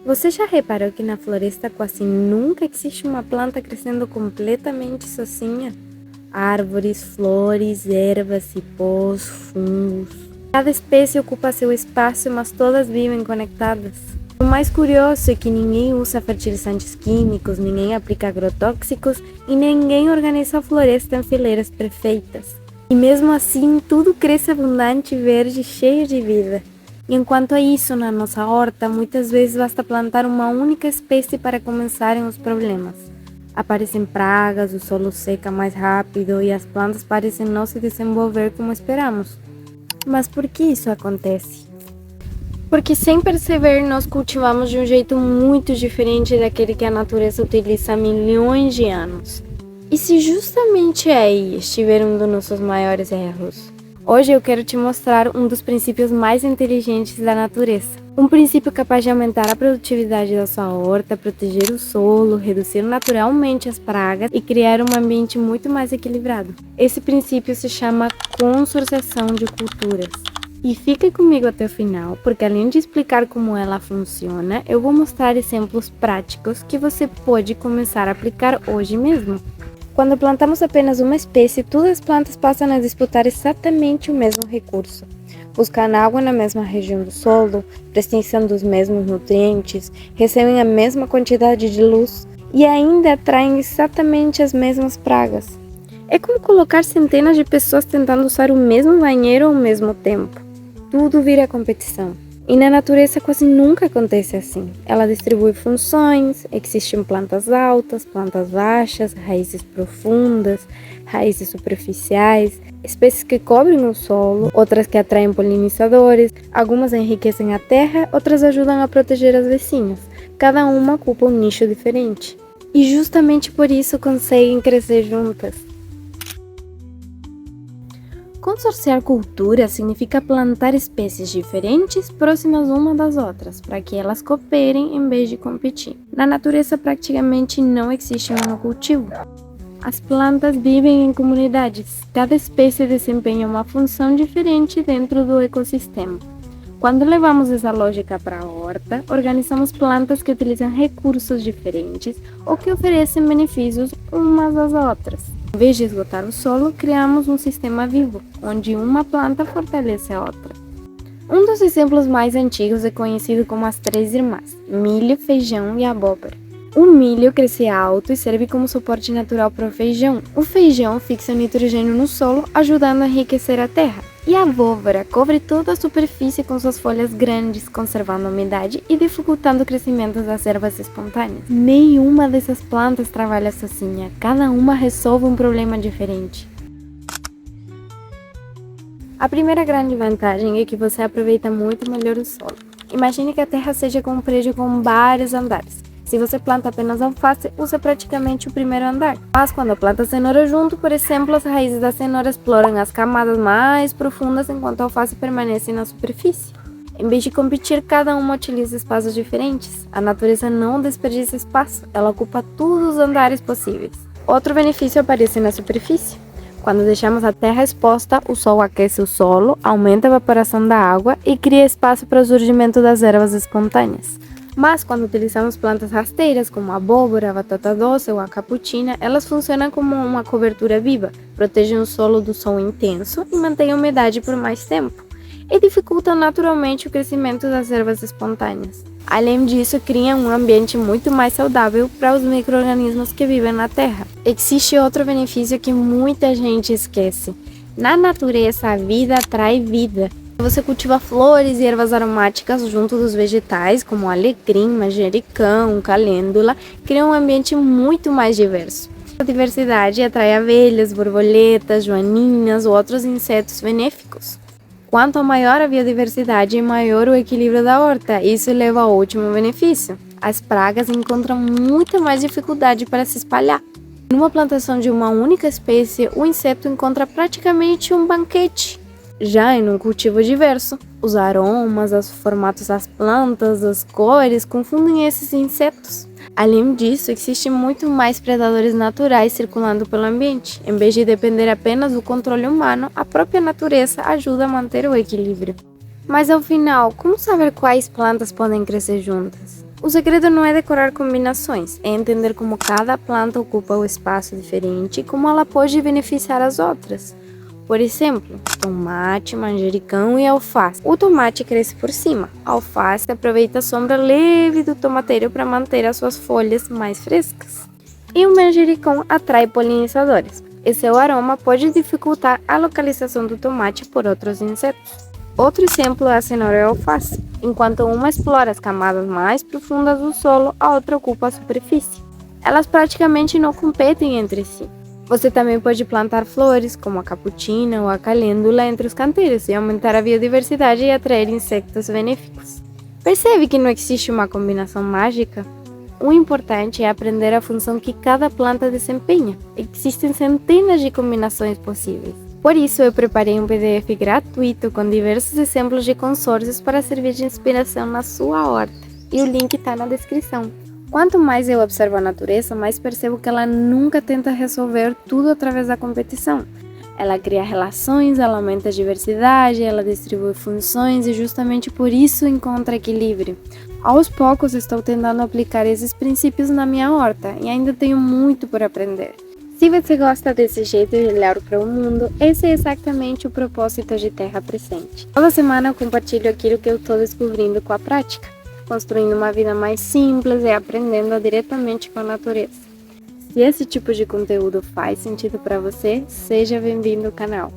Você já reparou que na floresta quase nunca existe uma planta crescendo completamente sozinha? Árvores, flores, ervas, cipós, fungos. Cada espécie ocupa seu espaço, mas todas vivem conectadas. O mais curioso é que ninguém usa fertilizantes químicos, ninguém aplica agrotóxicos e ninguém organiza a floresta em fileiras perfeitas. E mesmo assim, tudo cresce abundante, verde e cheio de vida. E enquanto é isso, na nossa horta, muitas vezes basta plantar uma única espécie para começarem os problemas. Aparecem pragas, o solo seca mais rápido e as plantas parecem não se desenvolver como esperamos. Mas por que isso acontece? Porque sem perceber, nós cultivamos de um jeito muito diferente daquele que a natureza utiliza há milhões de anos. E se justamente aí estiver um dos nossos maiores erros? Hoje eu quero te mostrar um dos princípios mais inteligentes da natureza. Um princípio capaz de aumentar a produtividade da sua horta, proteger o solo, reduzir naturalmente as pragas e criar um ambiente muito mais equilibrado. Esse princípio se chama consorciação de culturas. E fique comigo até o final, porque além de explicar como ela funciona, eu vou mostrar exemplos práticos que você pode começar a aplicar hoje mesmo. Quando plantamos apenas uma espécie, todas as plantas passam a disputar exatamente o mesmo recurso. Buscam água na mesma região do solo, precisam dos mesmos nutrientes, recebem a mesma quantidade de luz e ainda atraem exatamente as mesmas pragas. É como colocar centenas de pessoas tentando usar o mesmo banheiro ao mesmo tempo. Tudo vira competição. E na natureza quase nunca acontece assim. Ela distribui funções, existem plantas altas, plantas baixas, raízes profundas, raízes superficiais, espécies que cobrem o solo, outras que atraem polinizadores, algumas enriquecem a terra, outras ajudam a proteger as vizinhas. Cada uma ocupa um nicho diferente. E justamente por isso conseguem crescer juntas. Consorciar culturas significa plantar espécies diferentes próximas uma das outras, para que elas cooperem em vez de competir. Na natureza praticamente não existe monocultivo. As plantas vivem em comunidades, cada espécie desempenha uma função diferente dentro do ecossistema. Quando levamos essa lógica para a horta, organizamos plantas que utilizam recursos diferentes ou que oferecem benefícios umas às outras. Em vez de esgotar o solo, criamos um sistema vivo, onde uma planta fortalece a outra. Um dos exemplos mais antigos é conhecido como as três irmãs: milho, feijão e abóbora. O milho cresce alto e serve como suporte natural para o feijão. O feijão fixa o nitrogênio no solo, ajudando a enriquecer a terra. E a abóbora cobre toda a superfície com suas folhas grandes, conservando a umidade e dificultando o crescimento das ervas espontâneas. Nenhuma dessas plantas trabalha sozinha, cada uma resolve um problema diferente. A primeira grande vantagem é que você aproveita muito melhor o solo. Imagine que a terra seja como um prédio com vários andares. Se você planta apenas alface, usa praticamente o primeiro andar. Mas quando planta cenoura junto, por exemplo, as raízes da cenoura exploram as camadas mais profundas enquanto a alface permanece na superfície. Em vez de competir, cada uma utiliza espaços diferentes. A natureza não desperdiça espaço, ela ocupa todos os andares possíveis. Outro benefício aparece na superfície. Quando deixamos a terra exposta, o sol aquece o solo, aumenta a evaporação da água e cria espaço para o surgimento das ervas espontâneas. Mas quando utilizamos plantas rasteiras como a abóbora, a batata doce ou a capucina, elas funcionam como uma cobertura viva, protegem o solo do sol intenso e mantêm a umidade por mais tempo, e dificultam naturalmente o crescimento das ervas espontâneas. Além disso, criam um ambiente muito mais saudável para os micro-organismos que vivem na terra. Existe outro benefício que muita gente esquece. Na natureza, a vida atrai vida. Você cultiva flores e ervas aromáticas junto dos vegetais, como alecrim, manjericão, calêndula, cria um ambiente muito mais diverso. A diversidade atrai abelhas, borboletas, joaninhas ou outros insetos benéficos. Quanto maior a biodiversidade, maior o equilíbrio da horta. Isso leva ao último benefício: as pragas encontram muita mais dificuldade para se espalhar. Numa plantação de uma única espécie, o inseto encontra praticamente um banquete. Já em um cultivo diverso, os aromas, os formatos das plantas, as cores confundem esses insetos. Além disso, existem muito mais predadores naturais circulando pelo ambiente. Em vez de depender apenas do controle humano, a própria natureza ajuda a manter o equilíbrio. Mas ao final, como saber quais plantas podem crescer juntas? O segredo não é decorar combinações, é entender como cada planta ocupa um espaço diferente e como ela pode beneficiar as outras. Por exemplo, tomate, manjericão e alface. O tomate cresce por cima, a alface aproveita a sombra leve do tomateiro para manter as suas folhas mais frescas. E o manjericão atrai polinizadores, e seu aroma pode dificultar a localização do tomate por outros insetos. Outro exemplo é a cenoura e a alface. Enquanto uma explora as camadas mais profundas do solo, a outra ocupa a superfície. Elas praticamente não competem entre si. Você também pode plantar flores, como a capucina ou a calêndula, entre os canteiros e aumentar a biodiversidade e atrair insectos benéficos. Percebe que não existe uma combinação mágica? O importante é aprender a função que cada planta desempenha. Existem centenas de combinações possíveis. Por isso, eu preparei um PDF gratuito com diversos exemplos de consórcios para servir de inspiração na sua horta. E o link está na descrição. Quanto mais eu observo a natureza, mais percebo que ela nunca tenta resolver tudo através da competição. Ela cria relações, ela aumenta a diversidade, ela distribui funções e justamente por isso encontra equilíbrio. Aos poucos estou tentando aplicar esses princípios na minha horta e ainda tenho muito por aprender. Se você gosta desse jeito de olhar para o mundo, esse é exatamente o propósito de Terra Presente. Toda semana eu compartilho aquilo que eu estou descobrindo com a prática, construindo uma vida mais simples e aprendendo diretamente com a natureza. Se esse tipo de conteúdo faz sentido para você, seja bem-vindo ao canal.